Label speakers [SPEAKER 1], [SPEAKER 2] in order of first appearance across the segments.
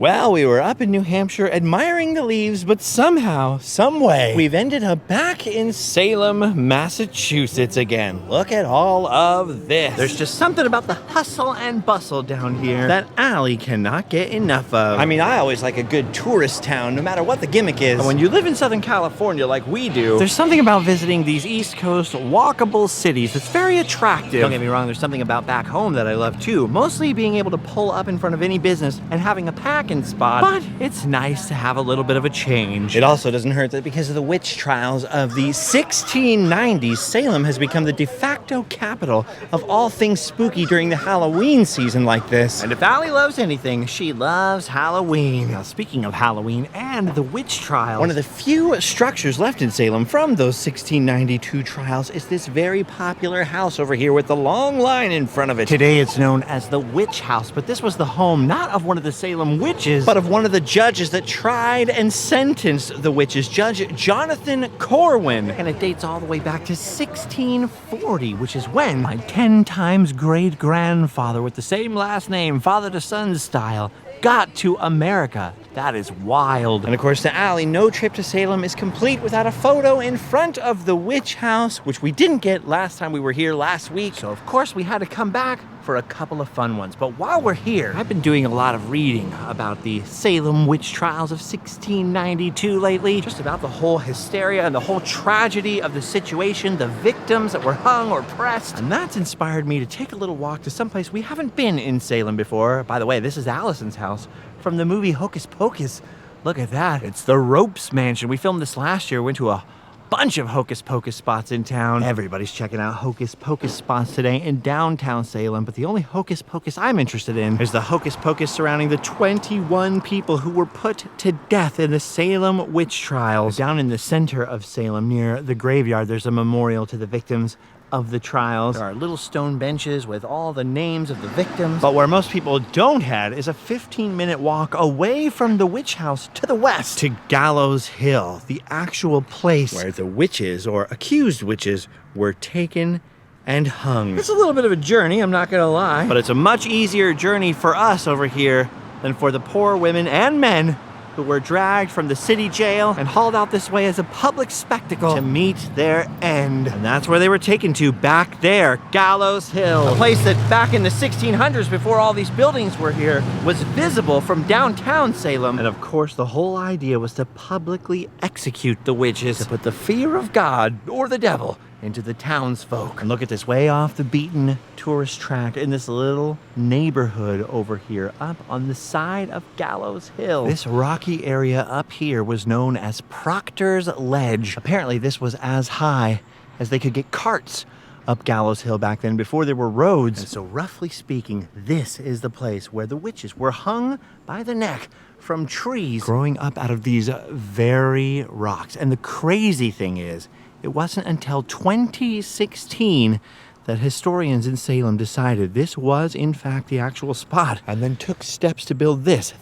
[SPEAKER 1] Well, we were up in New Hampshire admiring the leaves, but somehow, someway, we've ended up back in Salem, Massachusetts again. Look at all of this. There's just something about the hustle and bustle down here that Allie cannot get enough of. I mean, I always like a good tourist town, no matter what the gimmick is. And when you live in Southern California like we do, there's something about visiting these East Coast walkable cities that's very attractive. Don't get me wrong, there's something about back home that I love too. Mostly being able to pull up in front of any business and having a packing spot, but it's nice to have a little bit of a change. It also doesn't hurt that because of the witch trials of the 1690s, Salem has become the de facto capital of all things spooky during the Halloween season like this. And if Allie loves anything, she loves Halloween. Now, speaking of Halloween and the witch trials, one of the few structures left in Salem from those 1692 trials is this very popular house over here with the long line in front of it. Today it's known as the Witch House, but this was the home not of one of the Salem witches, but of one of the judges that tried and sentenced the witches, Judge Jonathan Corwin. And it dates all the way back to 1640, which is when my 10 times great-grandfather with the same last name, father to son style, got to America. That is wild. And of course, to Allie, no trip to Salem is complete without a photo in front of the witch house, which we didn't get last time we were here last week. So of course we had to come back for a couple of fun ones. But while we're here, I've been doing a lot of reading about the Salem witch trials of 1692 lately, just about the whole hysteria and the whole tragedy of the situation, the victims that were hung or pressed. And that's inspired me to take a little walk to someplace we haven't been in Salem before. By the way, this is Allison's house from the movie Hocus Pocus. Look at that. It's the Ropes Mansion. We filmed this last year. Went to a bunch of Hocus Pocus spots in town. Everybody's checking out Hocus Pocus spots today in downtown Salem, but the only Hocus Pocus I'm interested in is the Hocus Pocus surrounding the 21 people who were put to death in the Salem witch trials. Down in the center of Salem, near the graveyard, there's a memorial to the victims of the trials. There are little stone benches with all the names of the victims. But where most people don't head is a 15-minute walk away from the witch house to the west to Gallows Hill, the actual place where the witches or accused witches were taken and hung. It's a little bit of a journey, I'm not gonna lie, but it's a much easier journey for us over here than for the poor women and men who were dragged from the city jail and hauled out this way as a public spectacle to meet their end. And that's where they were taken to, back there, Gallows Hill. A place that back in the 1600s, before all these buildings were here, was visible from downtown Salem. And of course, the whole idea was to publicly execute the witches, to put the fear of God or the devil into the townsfolk. And look at this, way off the beaten tourist track in this little neighborhood over here, up on the side of Gallows Hill. This rocky area up here was known as Proctors Ledge. Apparently this was as high as they could get carts up Gallows Hill back then, before there were roads. And so roughly speaking, this is the place where the witches were hung by the neck from trees growing up out of these very rocks. And the crazy thing is, it wasn't until 2016 that historians in Salem decided this was, in fact, the actual spot, and then took steps to build this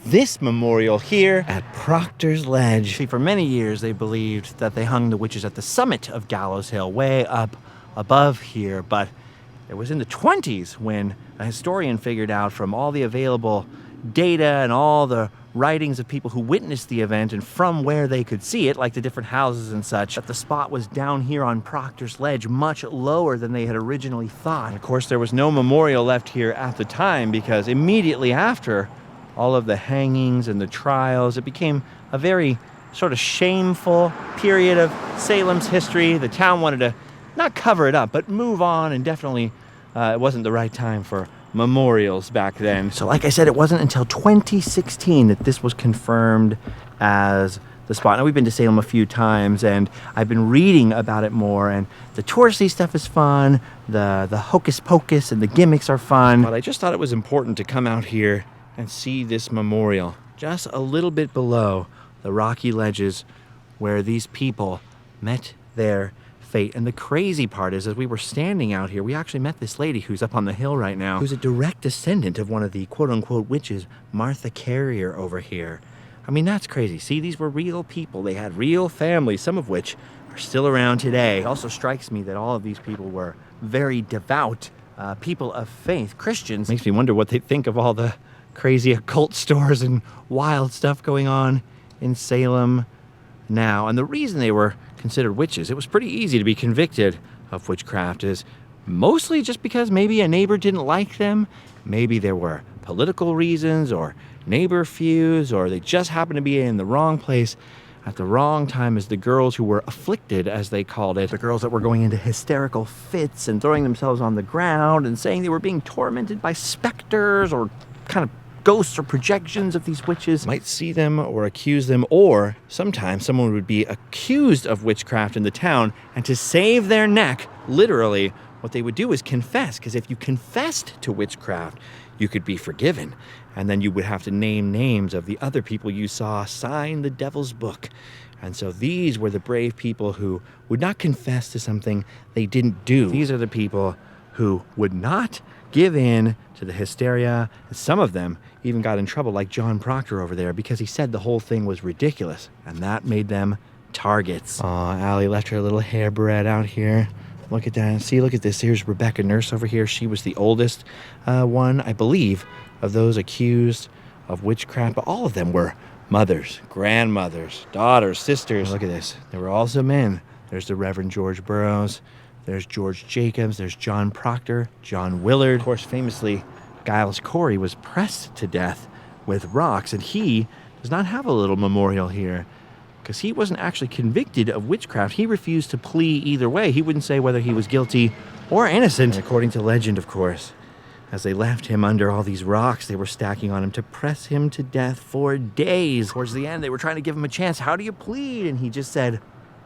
[SPEAKER 1] memorial here at Proctors Ledge. See, for many years, they believed that they hung the witches at the summit of Gallows Hill, way up above here, but it was in the 20s when a historian figured out from all the available data and all the writings of people who witnessed the event and from where they could see it, like the different houses and such, that the spot was down here on Proctors Ledge, much lower than they had originally thought. And of course, there was no memorial left here at the time, because immediately after all of the hangings and the trials, it became a very sort of shameful period of Salem's history. The town wanted to not cover it up, but move on, and definitely it wasn't the right time for memorials back then. So like I said, it wasn't until 2016 that this was confirmed as the spot. Now, we've been to Salem a few times, and I've been reading about it more, and the touristy stuff is fun, the hocus pocus and the gimmicks are fun, but I just thought it was important to come out here and see this memorial just a little bit below the rocky ledges where these people met their fate. And the crazy part is, as we were standing out here, we actually met this lady who's up on the hill right now, who's a direct descendant of one of the quote-unquote witches, Martha Carrier over here. I mean, that's crazy. See, these were real people. They had real families, some of which are still around today. It also strikes me that all of these people were very devout people of faith, Christians. Makes me wonder what they think of all the crazy occult stores and wild stuff going on in Salem now. And the reason they were considered witches, it was pretty easy to be convicted of witchcraft, is mostly just because maybe a neighbor didn't like them. Maybe there were political reasons or neighbor feuds, or they just happened to be in the wrong place at the wrong time as the girls who were afflicted, as they called it. The girls that were going into hysterical fits and throwing themselves on the ground and saying they were being tormented by specters or kind of ghosts or projections of these witches, might see them or accuse them, or sometimes someone would be accused of witchcraft in the town, and to save their neck, literally, what they would do is confess, because if you confessed to witchcraft, you could be forgiven. And then you would have to name names of the other people you saw sign the devil's book. And so these were the brave people who would not confess to something they didn't do. These are the people who would not give in to the hysteria. Some of them even got in trouble, like John Proctor over there, because he said the whole thing was ridiculous. And that made them targets. Aw, Allie left her little hair barrette out here. Look at that. See, look at this. Here's Rebecca Nurse over here. She was the oldest one, I believe, of those accused of witchcraft. But all of them were mothers, grandmothers, daughters, sisters. Look at this. There were also men. There's the Reverend George Burroughs. There's George Jacobs. There's John Proctor, John Willard. Of course, famously, Giles Corey was pressed to death with rocks, and he does not have a little memorial here, because he wasn't actually convicted of witchcraft. He refused to plea either way. He wouldn't say whether he was guilty or innocent. And according to legend, of course, as they left him under all these rocks they were stacking on him to press him to death for days. Towards the end, they were trying to give him a chance. How do you plead? And he just said,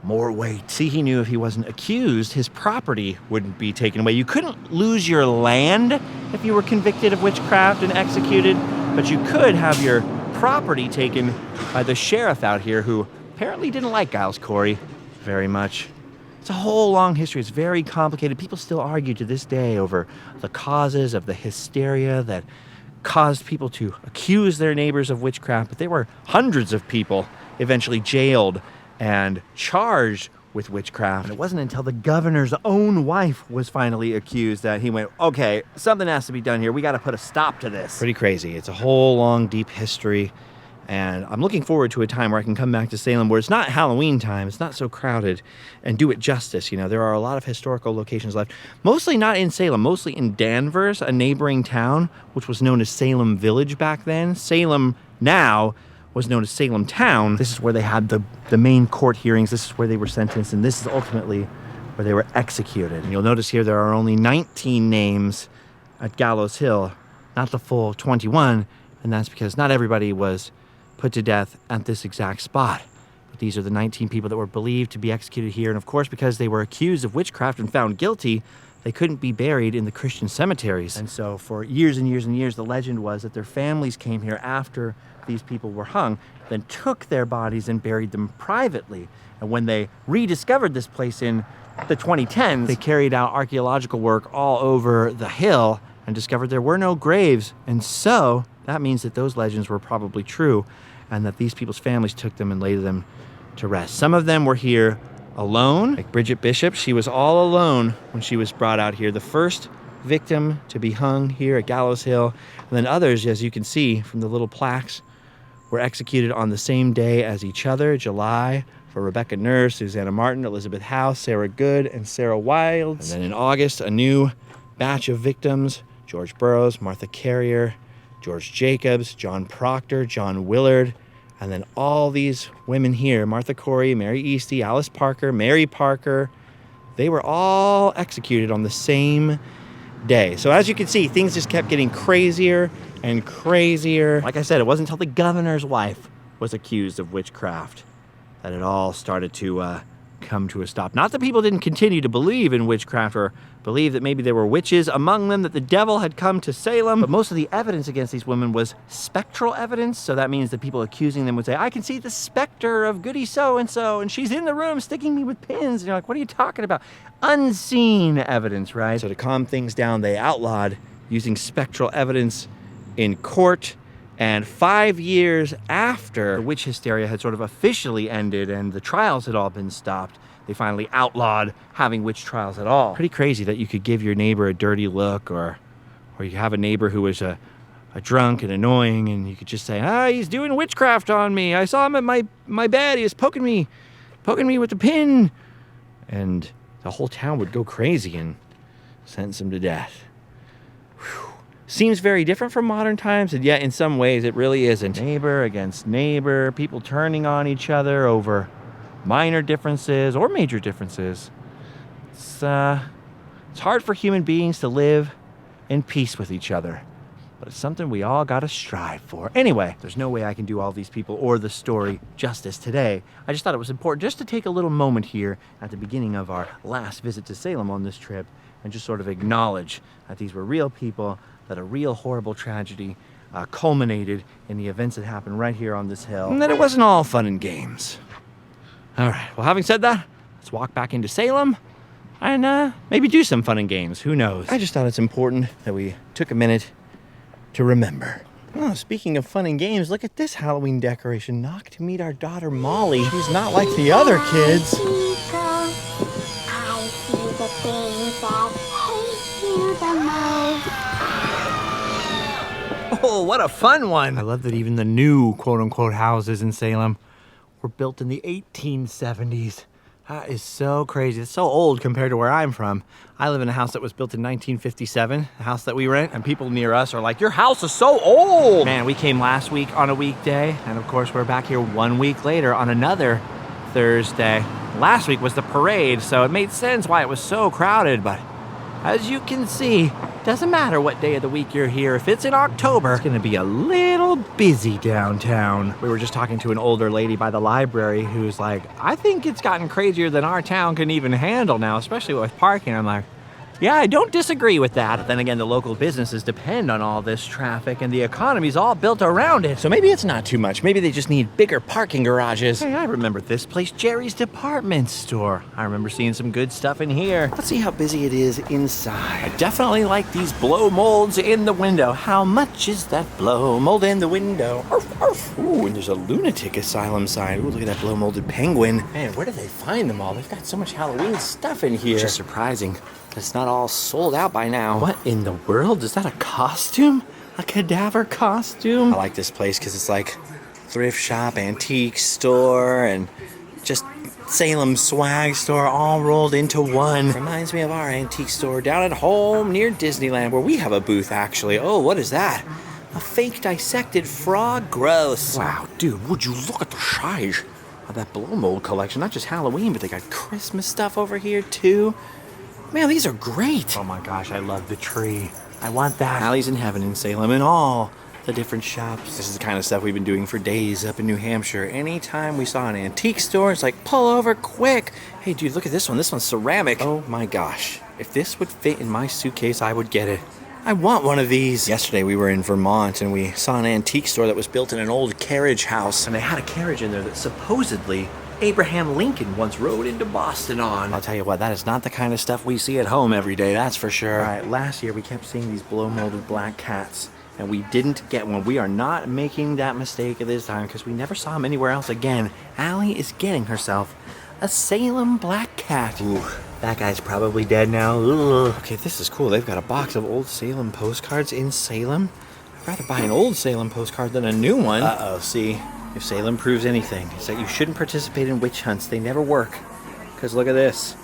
[SPEAKER 1] more weight. See, he knew if he wasn't accused, his property wouldn't be taken away. You couldn't lose your land if you were convicted of witchcraft and executed, but you could have your property taken by the sheriff out here, who apparently didn't like Giles Corey very much. It's a whole long history. It's very complicated. People still argue to this day over the causes of the hysteria that caused people to accuse their neighbors of witchcraft. But there were hundreds of people eventually jailed and charged with witchcraft. And it wasn't until the governor's own wife was finally accused that he went, okay, something has to be done here. We got to put a stop to this. Pretty crazy. It's a whole long, deep history. And I'm looking forward to a time where I can come back to Salem where it's not Halloween time, it's not so crowded, and do it justice. You know, there are a lot of historical locations left, mostly not in Salem, mostly in Danvers, a neighboring town, which was known as Salem Village back then. Salem now was known as Salem Town. This is where they had the main court hearings. This is where they were sentenced, and this is ultimately where they were executed. And you'll notice here there are only 19 names at Gallows Hill, not the full 21, and that's because not everybody was put to death at this exact spot. But these are the 19 people that were believed to be executed here. And of course, because they were accused of witchcraft and found guilty, they couldn't be buried in the Christian cemeteries. And so for years and years and years, the legend was that their families came here after these people were hung, then took their bodies and buried them privately. And when they rediscovered this place in the 2010s, they carried out archaeological work all over the hill and discovered there were no graves. And so that means that those legends were probably true, and that these people's families took them and laid them to rest. Some of them were here alone, like Bridget Bishop. She was all alone when she was brought out here, the first victim to be hung here at Gallows Hill. And then others, as you can see from the little plaques, were executed on the same day as each other, July for Rebecca Nurse, Susanna Martin, Elizabeth House, Sarah Good, and Sarah Wilds. And then in August, a new batch of victims, George Burroughs, Martha Carrier, George Jacobs, John Proctor, John Willard, and then all these women here, Martha Corey, Mary Eastie, Alice Parker, Mary Parker, they were all executed on the same day. So as you can see, things just kept getting crazier and crazier. Like I said, it wasn't until the governor's wife was accused of witchcraft that it all started to come to a stop. Not that people didn't continue to believe in witchcraft or believe that maybe there were witches among them, that the devil had come to Salem, but most of the evidence against these women was spectral evidence. So that means that people accusing them would say, I can see the specter of goody so-and-so, and she's in the room sticking me with pins. And you're like, what are you talking about? Unseen evidence, right? So to calm things down, they outlawed using spectral evidence in court. And 5 years after the witch hysteria had sort of officially ended and the trials had all been stopped, they finally outlawed having witch trials at all. Pretty crazy that you could give your neighbor a dirty look, or you have a neighbor who was drunk and annoying, and you could just say, he's doing witchcraft on me. I saw him at my bed. He was poking me with a pin. And the whole town would go crazy and sentence him to death. Whew. Seems very different from modern times, and yet in some ways it really isn't. Neighbor against neighbor, people turning on each other over minor differences or major differences. It's hard for human beings to live in peace with each other, but it's something we all gotta strive for. Anyway, there's no way I can do all these people or the story justice today. I just thought it was important just to take a little moment here at the beginning of our last visit to Salem on this trip and just sort of acknowledge that these were real people, that a real horrible tragedy culminated in the events that happened right here on this hill, and that it wasn't all fun and games. All right, well, having said that, let's walk back into Salem and maybe do some fun and games. Who knows? I just thought it's important that we took a minute to remember. Oh, speaking of fun and games, look at this Halloween decoration. Knock to meet our daughter Molly. She's not like the other kids.
[SPEAKER 2] I see the things that hate you the most.
[SPEAKER 1] Oh, what a fun one. I love that even the new quote-unquote houses in Salem were built in the 1870s. That is so crazy. It's so old compared to where I'm from. I live in a house that was built in 1957, the house that we rent, and people near us are like, your house is so old! Man, we came last week on a weekday, and of course we're back here 1 week later on another Thursday. Last week was the parade, so it made sense why it was so crowded, but as you can see, doesn't matter what day of the week you're here. If it's in October, it's gonna be a little busy downtown. We were just talking to an older lady by the library who's like, I think it's gotten crazier than our town can even handle now, especially with parking. I'm like, yeah, I don't disagree with that. But then again, the local businesses depend on all this traffic and the economy's all built around it. So maybe it's not too much. Maybe they just need bigger parking garages. Hey, I remember this place, Jerry's Department Store. I remember seeing some good stuff in here. Let's see how busy it is inside. I definitely like these blow molds in the window. How much is that blow mold in the window? Arf, arf. Ooh, and there's a lunatic asylum sign. Ooh, look at that blow molded penguin. Man, where do they find them all? They've got so much Halloween stuff in here. It's just surprising. It's not all sold out by now. What in the world? Is that a costume? A cadaver costume? I like this place because it's like thrift shop, antique store, and just Salem swag store all rolled into one. Reminds me of our antique store down at home near Disneyland where we have a booth actually. Oh, what is that? A fake dissected frog? Gross. Wow, dude, would you look at the size of that blow mold collection? Not just Halloween, but they got Christmas stuff over here too. Man, these are great. Oh my gosh, I love the tree. I want that. Alley's in heaven in Salem and all the different shops. This is the kind of stuff we've been doing for days up in New Hampshire. Anytime we saw an antique store, it's like, pull over quick. Hey dude, look at this one. This one's ceramic. Oh my gosh. If this would fit in my suitcase, I would get it. I want one of these. Yesterday we were in Vermont and we saw an antique store that was built in an old carriage house. And they had a carriage in there that supposedly Abraham Lincoln once rode into Boston on. I'll tell you what, that is not the kind of stuff we see at home every day, that's for sure. All right, last year we kept seeing these blow-molded black cats, and we didn't get one. We are not making that mistake at this time because we never saw them anywhere else again. Allie is getting herself a Salem black cat. Ooh, that guy's probably dead now. Ugh. Okay, this is cool. They've got a box of old Salem postcards in Salem. I'd rather buy an old Salem postcard than a new one. Uh-oh, see? If Salem proves anything, it's that you shouldn't participate in witch hunts. They never work. Because look at this.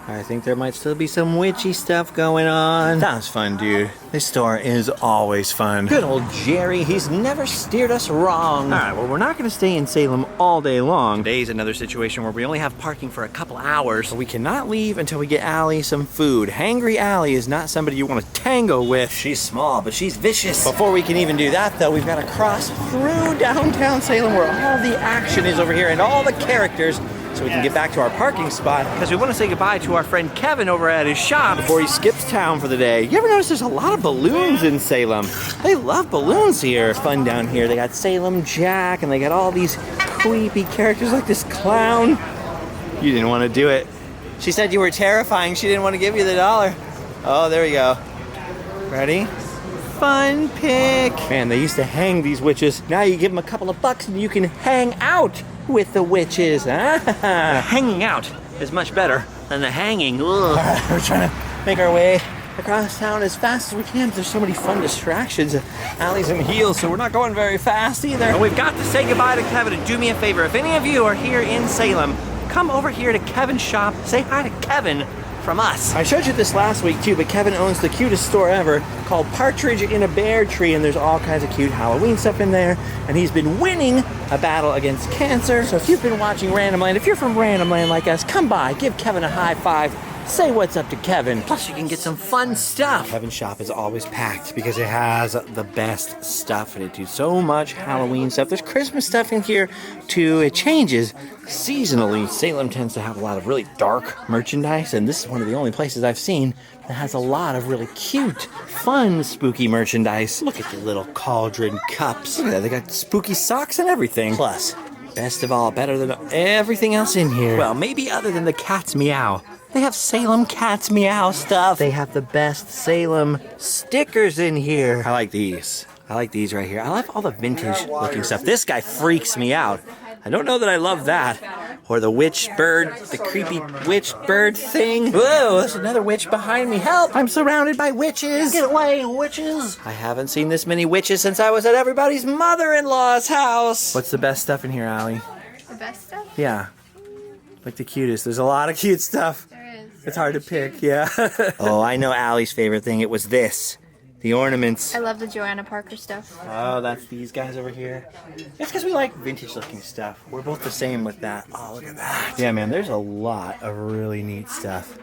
[SPEAKER 1] I think there might still be some witchy stuff going on. That was fun, dude. This store is always fun. Good old Jerry, he's never steered us wrong. All right, well, we're not going to stay in Salem all day long. Today's another situation where we only have parking for a couple hours. So we cannot leave until we get Allie some food. Hangry Allie is not somebody you want to tango with. She's small, but she's vicious. Before we can even do that, though, we've got to cross through downtown Salem where all the action is over here and all the characters, so we can get back to our parking spot because we want to say goodbye to our friend Kevin over at his shop before he skips town for the day. You ever notice there's a lot of balloons in Salem? They love balloons here. It's fun down here. They got Salem Jack and they got all these creepy characters like this clown. You didn't want to do it. She said you were terrifying. She didn't want to give you the $1. Oh, there we go. Ready? Fun pick. Man, they used to hang these witches. Now you give them a couple of bucks and you can hang out with the witches. Hanging out is much better than the hanging. Ugh. All right, we're trying to make our way across town as fast as we can. There's so many fun distractions. Alley's in heels, so we're not going very fast either. And we've got to say goodbye to Kevin. And do me a favor, if any of you are here in Salem, come over here to Kevin's shop. Say hi to Kevin from us. I showed you this last week too, but Kevin owns the cutest store ever called Partridge in a Bear Tree, and there's all kinds of cute Halloween stuff in there, and he's been winning a battle against cancer. So if you've been watching Randomland, if you're from Randomland like us, come by, give Kevin a high five, say what's up to Kevin. Plus you can get some fun stuff. Kevin's shop is always packed because it has the best stuff in it, dude. So much Halloween stuff. There's Christmas stuff in here too. It changes seasonally. Salem tends to have a lot of really dark merchandise, and this is one of the only places I've seen that has a lot of really cute, fun, spooky merchandise. Look at the little cauldron cups. Look at that, they got spooky socks and everything. Plus, best of all, better than everything else in here, well, maybe other than the cat's meow, they have Salem Cat's Meow stuff. They have the best Salem stickers in here. I like these. I like these right here. I love all the vintage looking stuff. This guy freaks me out. I don't know that I love that. Or the witch bird, the creepy witch bird thing. Whoa, there's another witch behind me. Help! I'm surrounded by witches. Get away, witches. I haven't seen this many witches since I was at everybody's mother-in-law's house. What's the best stuff in here, Allie?
[SPEAKER 2] The best stuff?
[SPEAKER 1] Yeah. Like the cutest. There's a lot of cute stuff.
[SPEAKER 2] There is.
[SPEAKER 1] It's hard to pick, yeah. Oh, I know Allie's favorite thing. It was this. The ornaments.
[SPEAKER 2] I love the Joanna Parker stuff.
[SPEAKER 1] Oh, that's these guys over here. It's because we like vintage looking stuff. We're both the same with that. Oh, look at that. Yeah, man, there's a lot of really neat stuff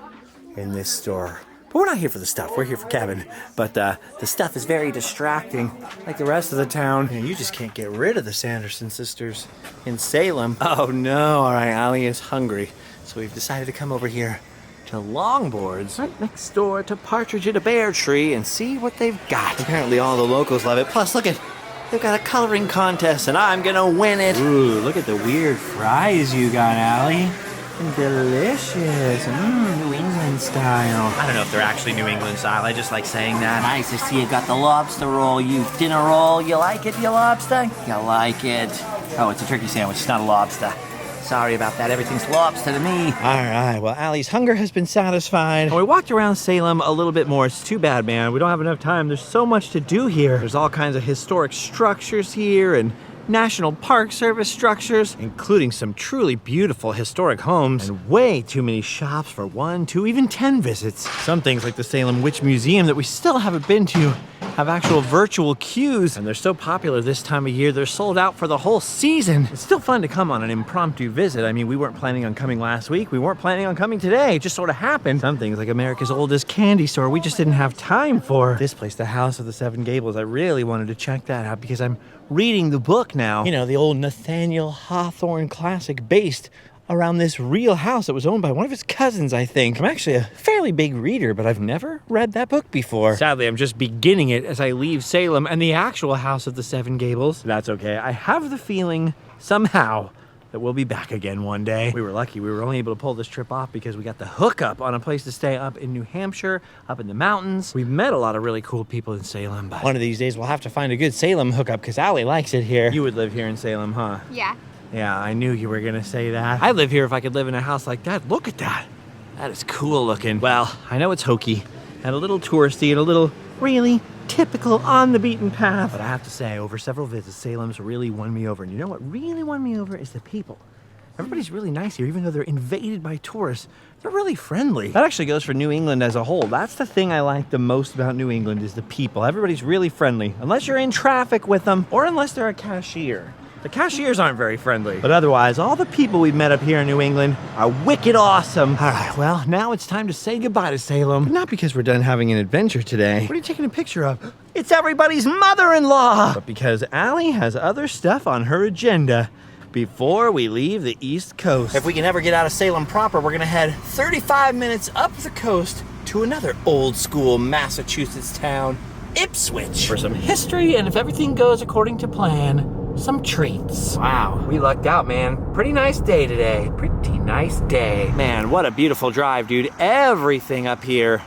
[SPEAKER 1] in this store. But we're not here for the stuff. We're here for Kevin. But the stuff is very distracting, like the rest of the town. And you just can't get rid of the Sanderson sisters in Salem. Oh, no. All right, Allie is hungry. So we've decided to come over here to Longboards, right next door to Partridge in a Bear Tree, and see what they've got. Apparently all the locals love it. Plus, look at, they've got a coloring contest, and I'm gonna win it. Ooh, look at the weird fries you got, Allie. Delicious. New England style. I don't know if they're actually New England style. I just like saying that. Nice to see you got the lobster roll, you dinner roll. You like it, you lobster? You like it. Oh, it's a turkey sandwich, it's not a lobster. Sorry about that. Everything's lobster to me. All right. Well, Allie's hunger has been satisfied. And we walked around Salem a little bit more. It's too bad, man. We don't have enough time. There's so much to do here. There's all kinds of historic structures here and National Park Service structures, including some truly beautiful historic homes, and way too many shops for 1, 2, even 10 visits. Some things like the Salem Witch Museum that we still haven't been to have actual virtual queues, and they're so popular this time of year, they're sold out for the whole season. It's still fun to come on an impromptu visit. I mean, we weren't planning on coming last week. We weren't planning on coming today. It just sort of happened. Some things like America's oldest candy store, we just didn't have time for. This place, the House of the Seven Gables, I really wanted to check that out because I'm reading the book now. You know, the old Nathaniel Hawthorne classic based around this real house that was owned by one of his cousins, I think. I'm actually a fairly big reader, but I've never read that book before. Sadly, I'm just beginning it as I leave Salem and the actual House of the Seven Gables. That's okay. I have the feeling somehow that we'll be back again one day. We were lucky. We were only able to pull this trip off because we got the hookup on a place to stay up in New Hampshire, up in the mountains. We've met a lot of really cool people in Salem, but one of these days we'll have to find a good Salem hookup because Allie likes it here. You would live here in Salem, huh?
[SPEAKER 2] Yeah.
[SPEAKER 1] Yeah, I knew you were gonna say that. I'd live here if I could live in a house like that. Look at that. That is cool looking. Well, I know it's hokey and a little touristy and a little really typical on the beaten path. But I have to say, over several visits, Salem's really won me over. And you know what really won me over is the people. Everybody's really nice here, even though they're invaded by tourists. They're really friendly. That actually goes for New England as a whole. That's the thing I like the most about New England is the people. Everybody's really friendly, unless you're in traffic with them or unless they're a cashier. The cashiers aren't very friendly. But otherwise, all the people we've met up here in New England are wicked awesome. All right, well, now it's time to say goodbye to Salem. But not because we're done having an adventure today. What are you taking a picture of? It's everybody's mother-in-law! But because Allie has other stuff on her agenda before we leave the East Coast. If we can ever get out of Salem proper, we're gonna head 35 minutes up the coast to another old school Massachusetts town, Ipswich, for some history, and if everything goes according to plan, some treats. Wow, we lucked out, man. Pretty nice day today. Pretty nice day. Man, what a beautiful drive, dude. Everything up here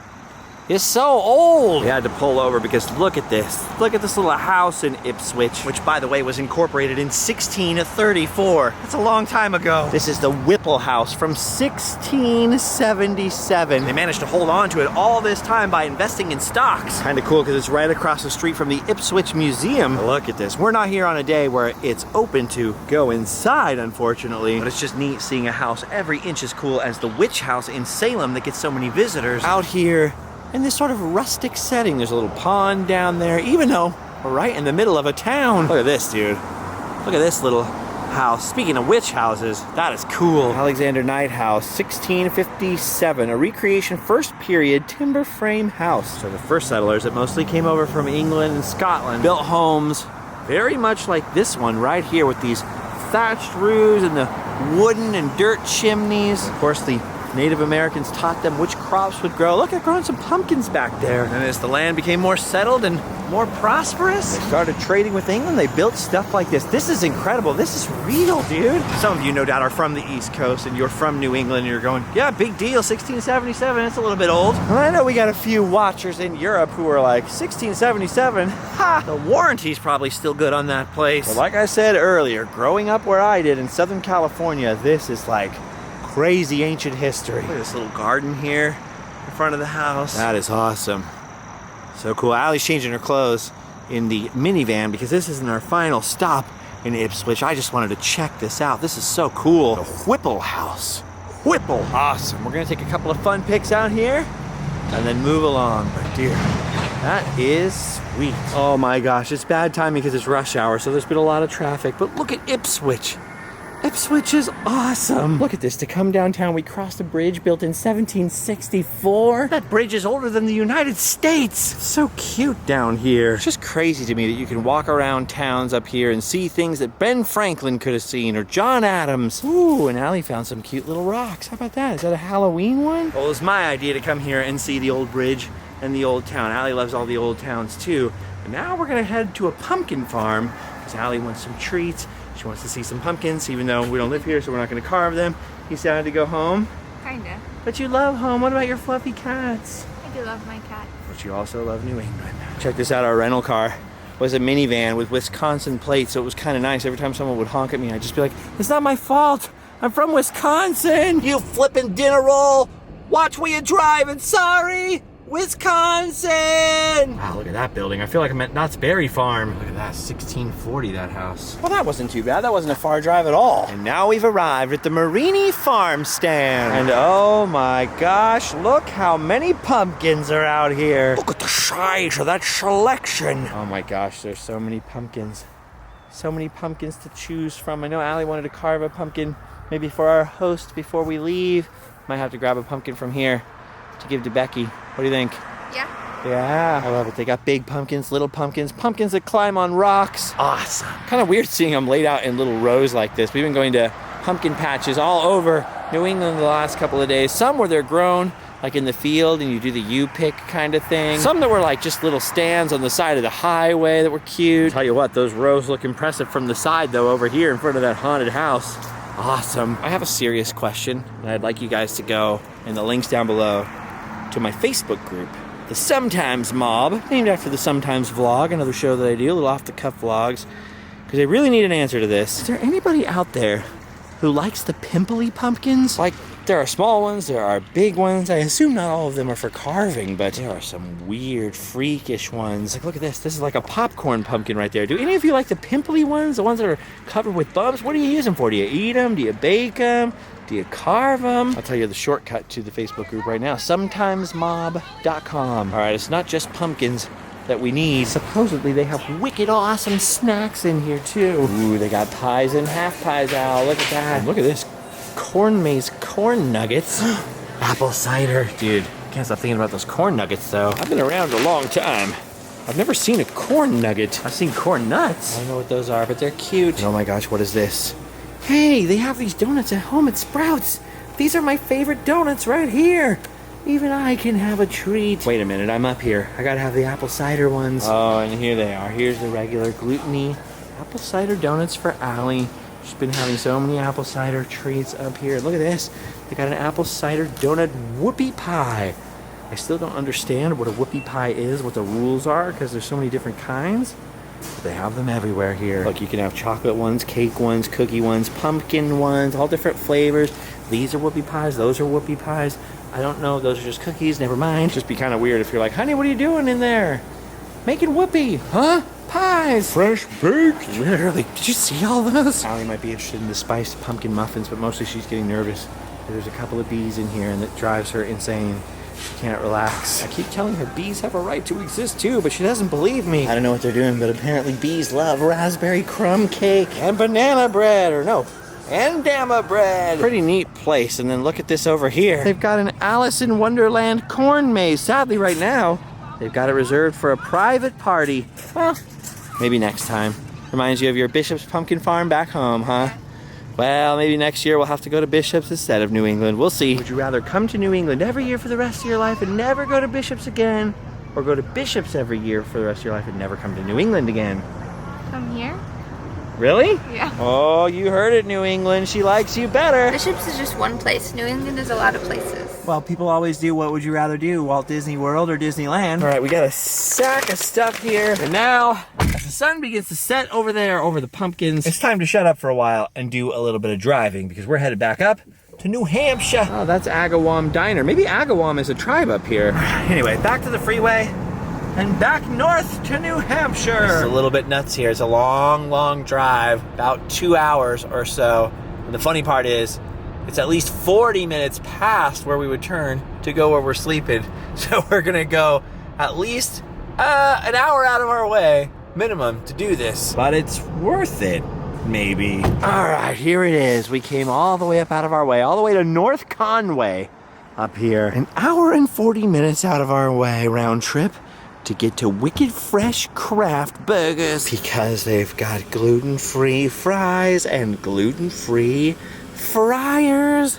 [SPEAKER 1] is so old. We had to pull over because look at this. Look at this little house in Ipswich, which by the way was incorporated in 1634. That's a long time ago. This is the Whipple House from 1677. They managed to hold on to it all this time by investing in stocks. Kind of cool because it's right across the street from the Ipswich Museum. Look at this. We're not here on a day where it's open to go inside, unfortunately, but it's just neat seeing a house every inch as cool as the Witch House in Salem that gets so many visitors out here in this sort of rustic setting. There's a little pond down there, even though we're right in the middle of a town. Look at this, dude. Look at this little house. Speaking of witch houses, that is cool. Alexander Knight House, 1657, a recreation first period timber frame house. So the first settlers that mostly came over from England and Scotland built homes very much like this one right here with these thatched roofs and the wooden and dirt chimneys. Of course, the Native Americans taught them which crops would grow. Look, they're growing some pumpkins back there. And as the land became more settled and more prosperous, they started trading with England. They built stuff like this. This is incredible. This is real, dude. Some of you no doubt are from the East Coast and you're from New England and you're going, yeah, big deal, 1677, it's a little bit old. Well, I know we got a few watchers in Europe who are like, 1677, ha, the warranty's probably still good on that place. But like I said earlier, growing up where I did in Southern California, this is like crazy ancient history. Look at this little garden here in front of the house. That is awesome. So cool. Allie's changing her clothes in the minivan because this isn't our final stop in Ipswich. I just wanted to check this out. This is so cool. The Whipple House. Whipple. Awesome. We're going to take a couple of fun pics out here and then move along. But dear, that is sweet. Oh my gosh, it's bad timing because it's rush hour, so there's been a lot of traffic. But look at Ipswich. Ipswich is awesome. Look at this. To come downtown, we crossed a bridge built in 1764. That bridge is older than the United States. It's so cute down here. It's just crazy to me that you can walk around towns up here and see things that Ben Franklin could have seen or John Adams. Ooh, and Allie found some cute little rocks. How about that? Is that a Halloween one? Well, it was my idea to come here and see the old bridge and the old town. Allie loves all the old towns too. And now we're gonna head to a pumpkin farm because Allie wants some treats. She wants to see some pumpkins, even though we don't live here, so we're not going to carve them. You sad to go home?
[SPEAKER 2] Kinda.
[SPEAKER 1] But you love home. What about your fluffy cats?
[SPEAKER 2] I do love my cat.
[SPEAKER 1] But you also love New England. Check this out. Our rental car was a minivan with Wisconsin plates, so it was kind of nice. Every time someone would honk at me, I'd just be like, it's not my fault. I'm from Wisconsin. You flippin' dinner roll. Watch where you're driving. Sorry. Wisconsin! Wow, look at that building. I feel like I'm at Knott's Berry Farm. Look at that, 1640, that house. Well, that wasn't too bad. That wasn't a far drive at all. And now we've arrived at the Marini farm stand. And oh my gosh, look how many pumpkins are out here. Look at the size of that selection. Oh my gosh, there's so many pumpkins. So many pumpkins to choose from. I know Allie wanted to carve a pumpkin maybe for our host before we leave. Might have to grab a pumpkin from here to give to Becky. What do you think?
[SPEAKER 2] Yeah.
[SPEAKER 1] Yeah, I love it. They got big pumpkins, little pumpkins, pumpkins that climb on rocks. Awesome. Kind of weird seeing them laid out in little rows like this. We've been going to pumpkin patches all over New England the last couple of days. Some where they're grown, like in the field, and you do the U-pick kind of thing. Some that were like just little stands on the side of the highway that were cute. Tell you what, those rows look impressive from the side though, over here in front of that haunted house. Awesome. I have a serious question, and I'd like you guys to go in the links down below to my Facebook group, the Sometimes Mob, named after the Sometimes Vlog, another show that I do, little off-the-cuff vlogs, because I really need an answer to this. Is there anybody out there who likes the pimply pumpkins? Like, there are small ones, there are big ones. I assume not all of them are for carving, but there are some weird, freakish ones. Like, look at this. This is like a popcorn pumpkin right there. Do any of you like the pimply ones, the ones that are covered with bumps? What do you use them for? Do you eat them? Do you bake them? Do you carve them? I'll tell you the shortcut to the Facebook group right now. Sometimesmob.com. All right, it's not just pumpkins that we need. Supposedly they have wicked awesome snacks in here too. Ooh, they got pies and half pies, Al. Look at that. And look at this. Corn maze corn nuggets. Apple cider. Dude, can't stop thinking about those corn nuggets though. I've been around a long time. I've never seen a corn nugget. I've seen corn nuts. I don't know what those are, but they're cute. And oh my gosh, what is this? Hey, they have these donuts at home at Sprouts. These are my favorite donuts right here. Even I can have a treat. Wait a minute, I'm up here. I gotta have the apple cider ones. Oh, and here they are. Here's the regular gluten-y apple cider donuts for Allie. She's been having so many apple cider treats up here. Look at this. They got an apple cider donut whoopie pie. I still don't understand what a whoopie pie is, what the rules are, because there's so many different kinds. But they have them everywhere here. Look, you can have chocolate ones, cake ones, cookie ones, pumpkin ones, all different flavors. These are whoopie pies, those are whoopie pies. I don't know, those are just cookies, never mind. Just be kind of weird if you're like, honey, what are you doing in there? Making whoopie, huh? Pies.
[SPEAKER 3] Fresh baked.
[SPEAKER 1] Literally, did you see all those? Allie might be interested in the spiced pumpkin muffins, but mostly she's getting nervous. There's a couple of bees in here and it drives her insane. She can't relax. I keep telling her bees have a right to exist too, but she doesn't believe me. I don't know what they're doing, but apparently bees love raspberry crumb cake and banana bread, and dama bread. Pretty neat place. And then look at this over here. They've got an Alice in Wonderland corn maze. Sadly, right now, they've got it reserved for a private party. Well, maybe next time. Reminds you of your Bishop's pumpkin farm back home, huh? Well, maybe next year we'll have to go to Bishop's instead of New England. We'll see. Would you rather come to New England every year for the rest of your life and never go to Bishop's again? Or go to Bishop's every year for the rest of your life and never come to New England again?
[SPEAKER 2] Come here?
[SPEAKER 1] Really?
[SPEAKER 2] Yeah.
[SPEAKER 1] Oh, you heard it, New England. She likes you better.
[SPEAKER 2] Bishop's is just one place. New England is a lot of places.
[SPEAKER 1] Well, people always do what would you rather do, Walt Disney World or Disneyland? All right, we got a sack of stuff here. And now, as the sun begins to set over there, over the pumpkins, it's time to shut up for a while and do a little bit of driving because we're headed back up to New Hampshire. Oh, that's Agawam Diner. Maybe Agawam is a tribe up here. Anyway, back to the freeway and back north to New Hampshire. It's a little bit nuts here. It's a long, long drive, about 2 hours or so. And the funny part is, it's at least 40 minutes past where we would turn to go where we're sleeping. So we're gonna go at least an hour out of our way, minimum, to do this. But it's worth it, maybe. All right, here it is. We came all the way up out of our way, all the way to North Conway up here. An hour and 40 minutes out of our way, round trip, to get to Wicked Fresh Craft Burgers because they've got gluten-free fries and gluten-free fryers,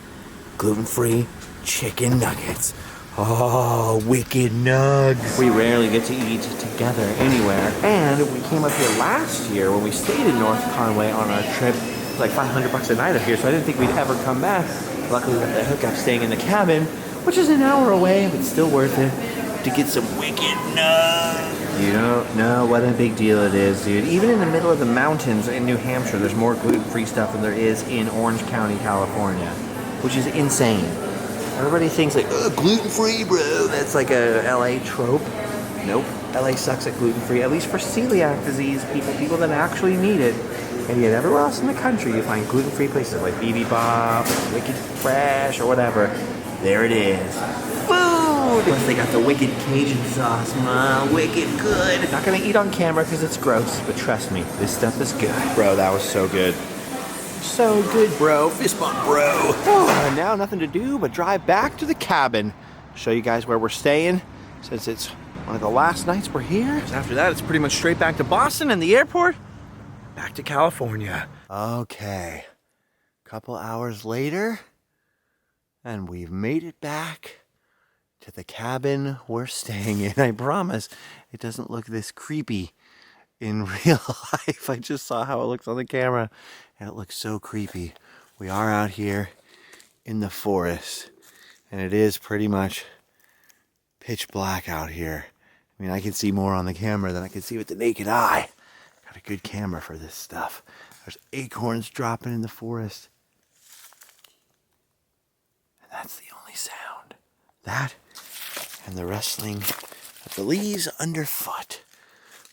[SPEAKER 1] gluten-free chicken nuggets. Oh, wicked nugs. We rarely get to eat together anywhere. And we came up here last year when we stayed in North Conway on our trip. It was like $500 a night up here, so I didn't think we'd ever come back. Luckily, we got the hookup staying in the cabin, which is an hour away, but still worth it to get some wicked nugs. You don't know what a big deal it is, dude. Even in the middle of the mountains in New Hampshire, there's more gluten-free stuff than there is in Orange County, California, which is insane. Everybody thinks like, oh, gluten-free, bro. That's like a LA trope. Nope. LA sucks at gluten-free, at least for celiac disease people that actually need it. And yet everywhere else in the country, you find gluten-free places like BB Bob, Wicked Fresh, or whatever. There it is. Food! Plus they got the wicked Cajun sauce, wicked good. Not gonna eat on camera because it's gross, but trust me, this stuff is good. Bro, that was so good. So good, bro. Fist bump, bro. Oh, and now nothing to do but drive back to the cabin. Show you guys where we're staying, since it's one of the last nights we're here. After that, it's pretty much straight back to Boston and the airport, back to California. Okay, couple hours later, and we've made it back to the cabin we're staying in. I promise it doesn't look this creepy in real life. I just saw how it looks on the camera and it looks so creepy. We are out here in the forest and it is pretty much pitch black out here. I mean, I can see more on the camera than I can see with the naked eye. Got a good camera for this stuff. There's acorns dropping in the forest. And that's the only sound. That and the rustling of the leaves underfoot.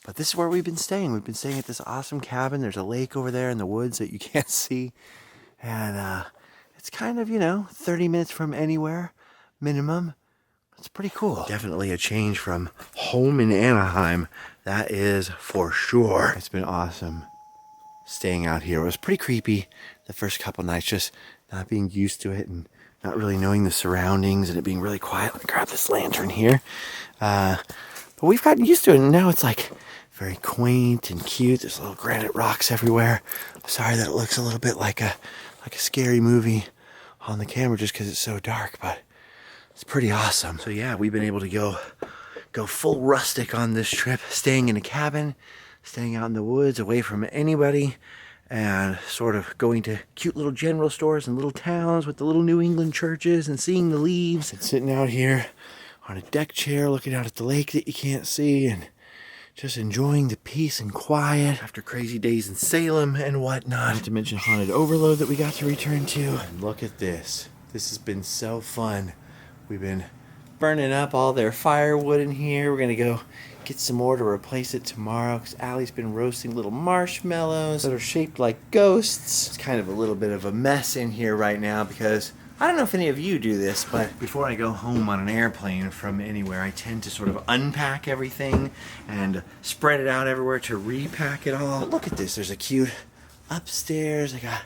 [SPEAKER 1] But this is where we've been staying. We've been staying at this awesome cabin. There's a lake over there in the woods that you can't see. And it's kind of, 30 minutes from anywhere, minimum. It's pretty cool. Definitely a change from home in Anaheim. That is for sure. It's been awesome staying out here. It was pretty creepy the first couple nights, just not being used to it and not really knowing the surroundings and it being really quiet. Let me grab this lantern here. But we've gotten used to it and now it's like very quaint and cute. There's little granite rocks everywhere. I'm sorry that it looks a little bit like a scary movie on the camera just because it's so dark, but it's pretty awesome. So yeah, we've been able to go full rustic on this trip, staying in a cabin, staying out in the woods away from anybody, and sort of going to cute little general stores and little towns with the little New England churches and seeing the leaves and sitting out here on a deck chair looking out at the lake that you can't see and just enjoying the peace and quiet after crazy days in Salem and whatnot. Not to mention Haunted Overload that we got to return to. And look at this. This has been so fun. We've been burning up all their firewood in here. We're going to go get some more to replace it tomorrow because Allie's been roasting little marshmallows that are shaped like ghosts. It's kind of a little bit of a mess in here right now because I don't know if any of you do this, but before I go home on an airplane from anywhere, I tend to sort of unpack everything and spread it out everywhere to repack it all. But look at this. There's a cute upstairs. I got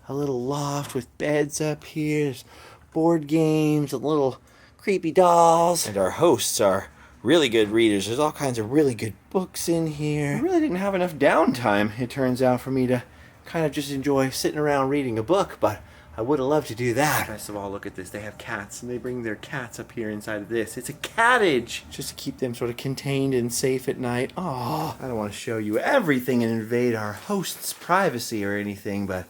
[SPEAKER 1] a little loft with beds up here. There's board games and little creepy dolls. And our hosts are really good readers. There's all kinds of really good books in here. I really didn't have enough downtime, it turns out, for me to kind of just enjoy sitting around reading a book, but I would have loved to do that. Best of all, look at this. They have cats, and they bring their cats up here inside of this. It's a cattage, just to keep them sort of contained and safe at night. Oh, I don't want to show you everything and invade our host's privacy or anything, but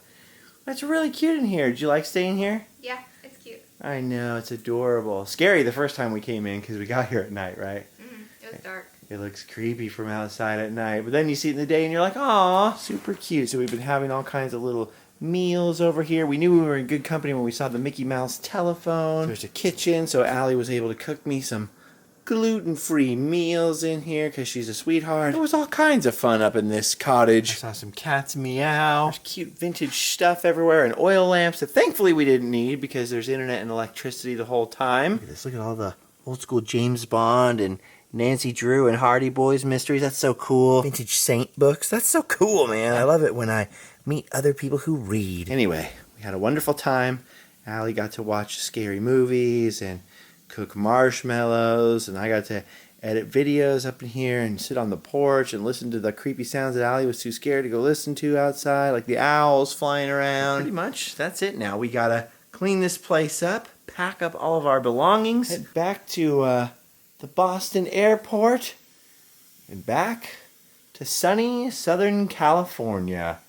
[SPEAKER 1] it's really cute in here. Did you like staying here?
[SPEAKER 2] Yeah, it's cute.
[SPEAKER 1] I know, it's adorable. Scary the first time we came in because we got here at night, right?
[SPEAKER 2] It was dark.
[SPEAKER 1] It looks creepy from outside at night, but then you see it in the day and you're like, aw, super cute. So we've been having all kinds of little meals over here. We knew we were in good company when we saw the Mickey Mouse telephone. There's a kitchen, so Allie was able to cook me some gluten-free meals in here because she's a sweetheart. There was all kinds of fun up in this cottage. I saw some cats meow. There's cute vintage stuff everywhere and oil lamps that thankfully we didn't need because there's internet and electricity the whole time. Look at this. Look at all the old school James Bond and Nancy Drew and Hardy Boys mysteries. That's so cool. Vintage Saint books. That's so cool, man. I love it when I meet other people who read. Anyway, we had a wonderful time. Allie got to watch scary movies and cook marshmallows, and I got to edit videos up in here and sit on the porch and listen to the creepy sounds that Allie was too scared to go listen to outside, like the owls flying around. Pretty much, that's it now. We gotta clean this place up, pack up all of our belongings, head back to the Boston airport, and back to sunny Southern California,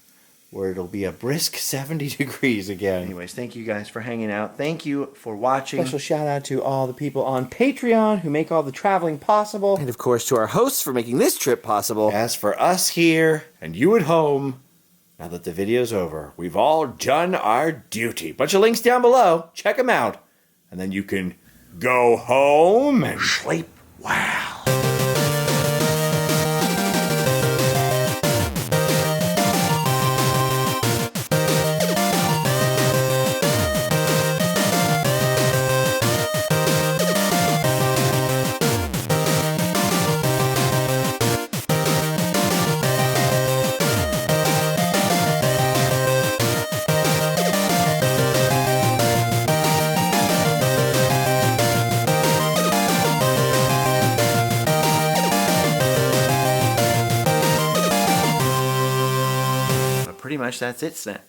[SPEAKER 1] where it'll be a brisk 70 degrees again. Anyways, thank you guys for hanging out. Thank you for watching. Special shout out to all the people on Patreon who make all the traveling possible. And of course to our hosts for making this trip possible. As for us here and you at home, now that the video's over, we've all done our duty. Bunch of links down below. Check them out. And then you can go home and sleep well. Pretty much that's it, Snap.